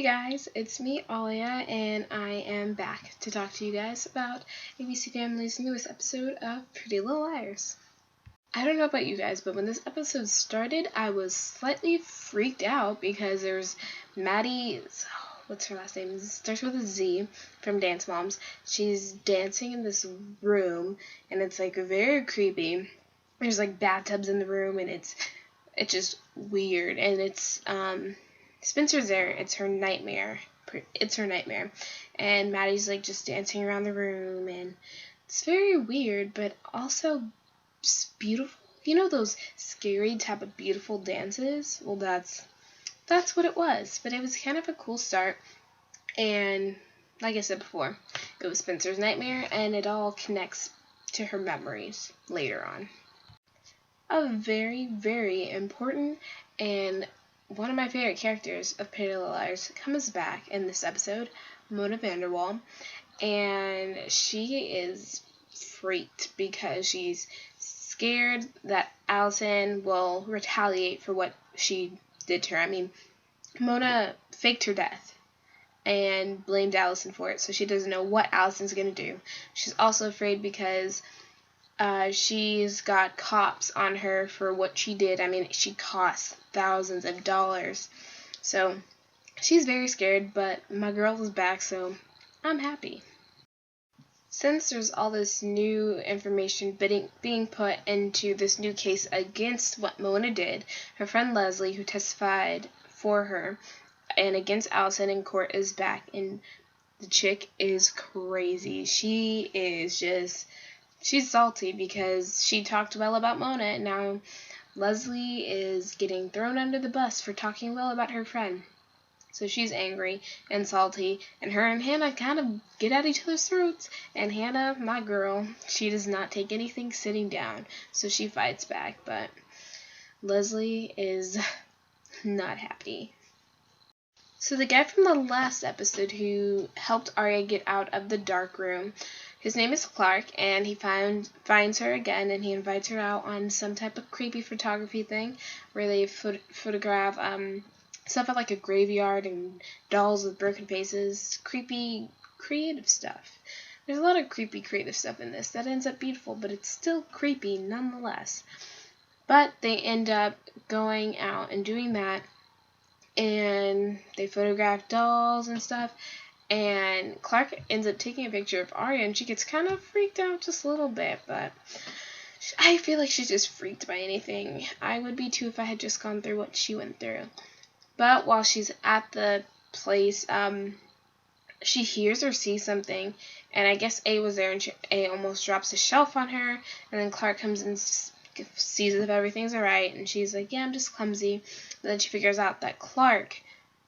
guys, it's me, Alia, and I am back to talk to you guys about ABC Family's newest episode of Pretty Little Liars. I don't know about you guys, but when this episode started, I was slightly freaked out because there's Maddie, what's her last name? It starts with a Z, from Dance Moms. She's dancing in this room, and it's like very creepy. There's like bathtubs in the room, and it's just weird, and it's Spencer's there. It's her nightmare. And Maddie's like just dancing around the room, and it's very weird, but also just beautiful. You know those scary type of beautiful dances? Well, that's what it was. But it was kind of a cool start, and like I said before, it was Spencer's nightmare, and it all connects to her memories later on. A very, very important and one of my favorite characters of Pretty Little Liars comes back in this episode, Mona Vanderwall, and she is freaked because she's scared that Allison will retaliate for what she did to her. I mean, Mona faked her death and blamed Allison for it, so she doesn't know what Allison's going to do. She's also afraid because she's got cops on her for what she did. I mean, she cost thousands of dollars. So she's very scared, but my girl is back, so I'm happy. Since there's all this new information being put into this new case against what Mona did, her friend Leslie, who testified for her and against Allison in court, is back, and the chick is crazy. She's salty because she talked well about Mona, and now Leslie is getting thrown under the bus for talking well about her friend. So she's angry and salty, and her and Hannah kind of get at each other's throats. And Hannah, my girl, she does not take anything sitting down, so she fights back. But Leslie is not happy. So the guy from the last episode who helped Arya get out of the dark room, his name is Clark, and he finds her again, and he invites her out on some type of creepy photography thing where they photograph stuff at like a graveyard and dolls with broken faces. Creepy, creative stuff. There's a lot of creepy, creative stuff in this that ends up beautiful, but it's still creepy nonetheless. But they end up going out and doing that, and they photograph dolls and stuff. And Clark ends up taking a picture of Arya, and she gets kind of freaked out just a little bit, but I feel like she's just freaked by anything. I would be too if I had just gone through what she went through. But while she's at the place, she hears or sees something, and I guess A was there, and A almost drops a shelf on her, and then Clark comes and sees if everything's alright, and she's like, yeah, I'm just clumsy. And then she figures out that Clark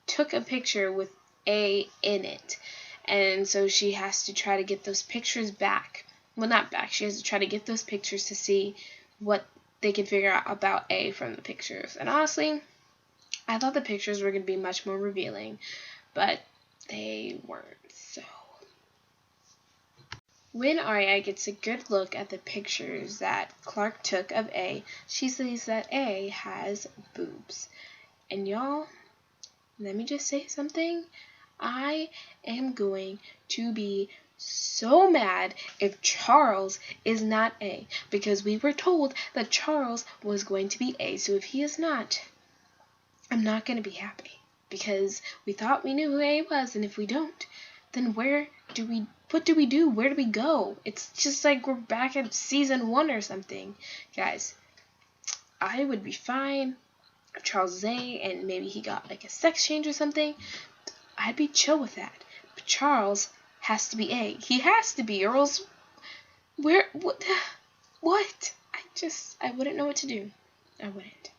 took a picture with A in it, and so she has to try to get those pictures back. Well, not back, she has to try to get those pictures to see what they can figure out about A from the pictures. And honestly, I thought the pictures were going to be much more revealing, but they weren't. So when Arya gets a good look at the pictures that Clark took of A, she sees that A has boobs. And y'all, let me just say something. I am going to be so mad if Charles is not A, because we were told that Charles was going to be A. So if he is not, I'm not going to be happy, because we thought we knew who A was, and if we don't, then what do we do? Where do we go? It's just like we're back at season 1 or something. Guys, I would be fine if Charles is A and maybe he got like a sex change or something. I'd be chill with that. But Charles has to be A. He has to be, or else what? I wouldn't know what to do. I wouldn't.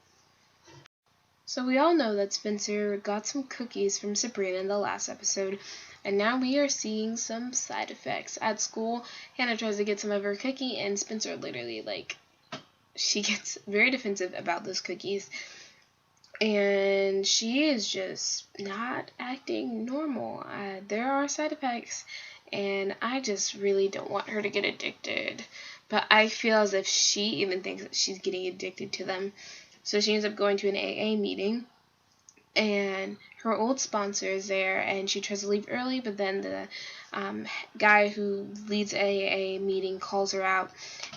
So we all know that Spencer got some cookies from Sabrina in the last episode, and now we are seeing some side effects. At school, Hannah tries to get some of her cookie, and Spencer literally, she gets very defensive about those cookies, and she is just not acting normal. There are side effects, and I just really don't want her to get addicted, but I feel as if she even thinks that she's getting addicted to them. So she ends up going to an AA meeting, and her old sponsor is there, and she tries to leave early, but then the guy who leads AA meeting calls her out,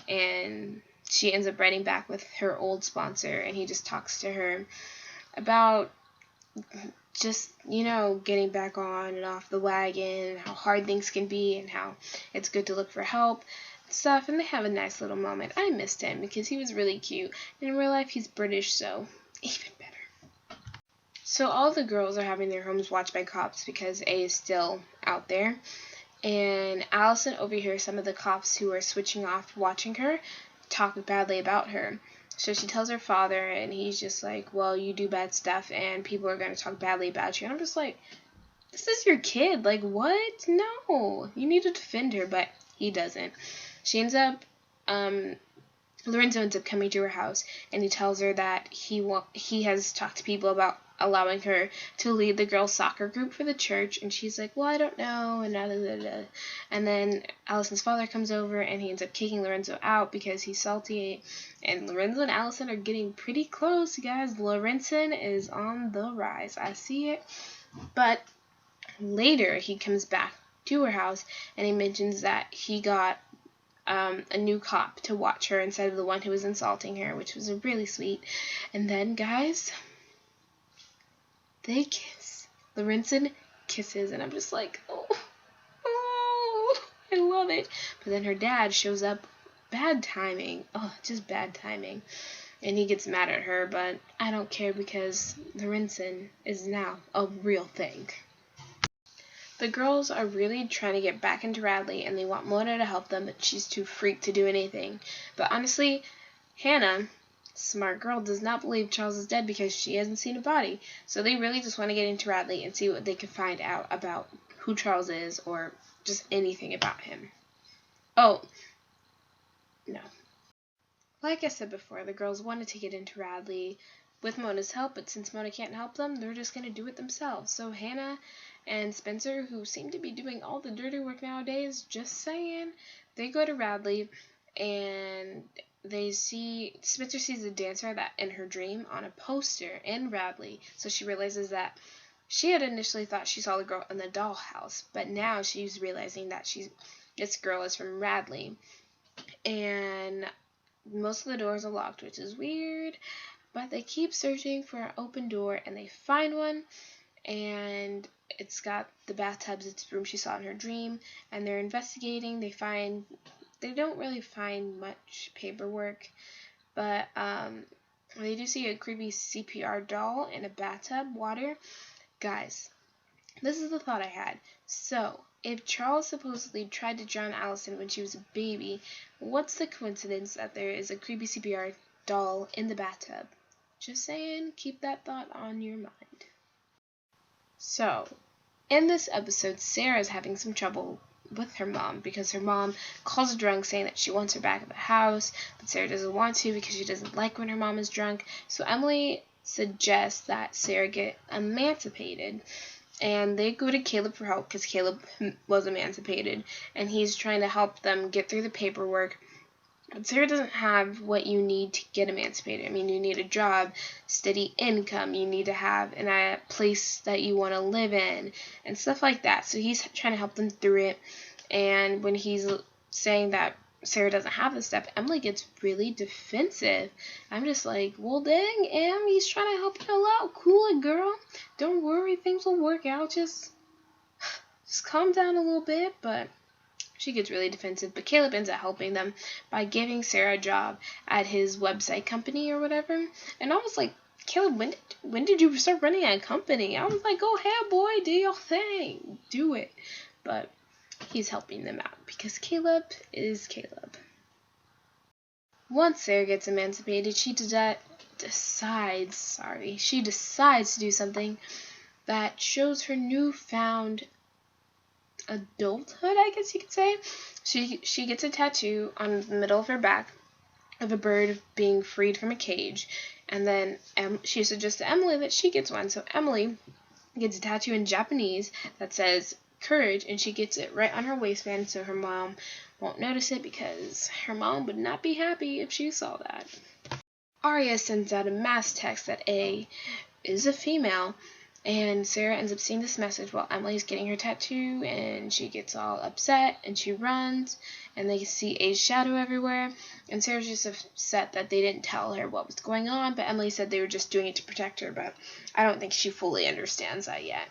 and she ends up writing back with her old sponsor, and he just talks to her about just, getting back on and off the wagon, how hard things can be, and how it's good to look for help and stuff, and they have a nice little moment. I missed him because he was really cute, and in real life he's British, so even better. So all the girls are having their homes watched by cops because A is still out there, and Allison overhears some of the cops who are switching off watching her talk badly about her. So she tells her father, and he's just like, well, you do bad stuff, and people are going to talk badly about you. And I'm just like, this is your kid. Like, what? No. You need to defend her, but he doesn't. She ends up, Lorenzo ends up coming to her house, and he tells her that he has talked to people about allowing her to lead the girls' soccer group for the church, and she's like, well, I don't know, and and then Allison's father comes over, and he ends up kicking Lorenzo out because he's salty, and Lorenzo and Allison are getting pretty close, guys. Lorenzo is on the rise. I see it. But later, he comes back to her house, and he mentions that he got a new cop to watch her instead of the one who was insulting her, which was really sweet. And then, guys, they kiss. Lorenzo kisses, and I'm just like, oh, I love it. But then her dad shows up. Bad timing. Oh, just bad timing. And he gets mad at her, but I don't care because Lorenzo is now a real thing. The girls are really trying to get back into Radley, and they want Mona to help them, but she's too freaked to do anything. But honestly, Hannah, smart girl, does not believe Charles is dead because she hasn't seen a body. So they really just want to get into Radley and see what they can find out about who Charles is or just anything about him. Oh, no. Like I said before, the girls wanted to get into Radley with Mona's help, but since Mona can't help them, they're just going to do it themselves. So Hannah and Spencer, who seem to be doing all the dirty work nowadays, just saying, they go to Radley, and Spencer sees a dancer that in her dream on a poster in Radley, so she realizes that she had initially thought she saw the girl in the dollhouse, but now she's realizing that this girl is from Radley, and most of the doors are locked, which is weird, but they keep searching for an open door, and they find one, and it's got the bathtubs, it's the room she saw in her dream, and they're investigating. They don't really find much paperwork, but they do see a creepy CPR doll in a bathtub, water. Guys, this is the thought I had. So, if Charles supposedly tried to drown Allison when she was a baby, what's the coincidence that there is a creepy CPR doll in the bathtub? Just saying, keep that thought on your mind. So, in this episode, Sarah is having some trouble with her mom because her mom calls her drunk saying that she wants her back at the house, but Sarah doesn't want to because she doesn't like when her mom is drunk. So Emily suggests that Sarah get emancipated, and they go to Caleb for help because Caleb was emancipated, and he's trying to help them get through the paperwork. But Sarah doesn't have what you need to get emancipated. I mean, you need a job, steady income, you need to have a place that you want to live in, and stuff like that. So he's trying to help them through it, and when he's saying that Sarah doesn't have this stuff, Emily gets really defensive. I'm just like, well, dang, Em, he's trying to help you out. Cool it, girl. Don't worry, things will work out. Just calm down a little bit, but she gets really defensive, but Caleb ends up helping them by giving Sarah a job at his website company or whatever. And I was like, Caleb, when did you start running a company? I was like, go ahead, boy, do your thing. Do it. But he's helping them out because Caleb is Caleb. Once Sarah gets emancipated, she decides to do something that shows her newfound adulthood, I guess you could say. She gets a tattoo on the middle of her back of a bird being freed from a cage, and then she suggests to Emily that she gets one. So Emily gets a tattoo in Japanese that says courage, and she gets it right on her waistband so her mom won't notice it because her mom would not be happy if she saw that. Arya sends out a mass text at A is a female. And Sarah ends up seeing this message while Emily's getting her tattoo, and she gets all upset, and she runs, and they see a shadow everywhere, and Sarah's just upset that they didn't tell her what was going on, but Emily said they were just doing it to protect her, but I don't think she fully understands that yet.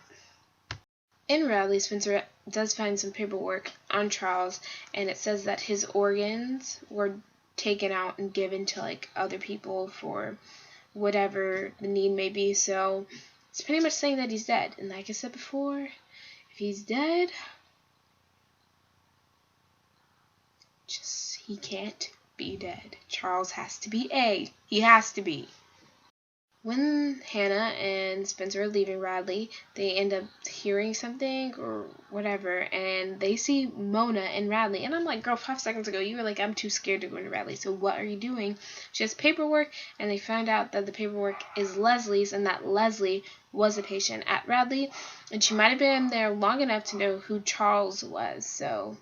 In Radley, Spencer does find some paperwork on Charles, and it says that his organs were taken out and given to, like, other people for whatever the need may be, so it's pretty much saying that he's dead. And like I said before, if he's dead, he can't be dead. Charles has to be A. He has to be. When Hannah and Spencer are leaving Radley, they end up hearing something or whatever, and they see Mona and Radley. And I'm like, girl, 5 seconds ago, you were like, I'm too scared to go into Radley, so what are you doing? She has paperwork, and they find out that the paperwork is Leslie's, and that Leslie was a patient at Radley, and she might have been there long enough to know who Charles was, so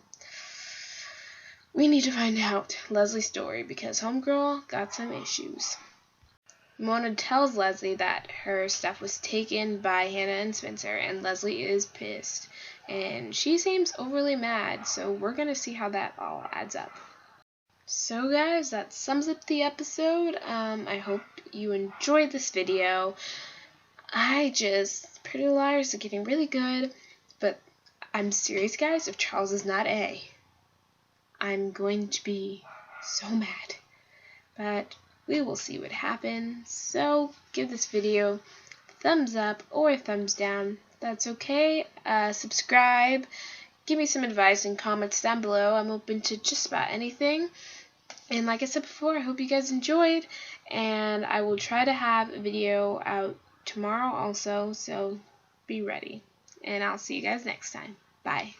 we need to find out Leslie's story, because homegirl got some issues. Mona tells Leslie that her stuff was taken by Hannah and Spencer, and Leslie is pissed. And she seems overly mad, so we're going to see how that all adds up. So guys, that sums up the episode. I hope you enjoyed this video. Pretty Liars are getting really good, but I'm serious, guys. If Charles is not A, I'm going to be so mad. But we will see what happens. So give this video a thumbs up or a thumbs down. That's okay. Subscribe. Give me some advice and comments down below. I'm open to just about anything. And like I said before, I hope you guys enjoyed. And I will try to have a video out tomorrow also. So be ready. And I'll see you guys next time. Bye.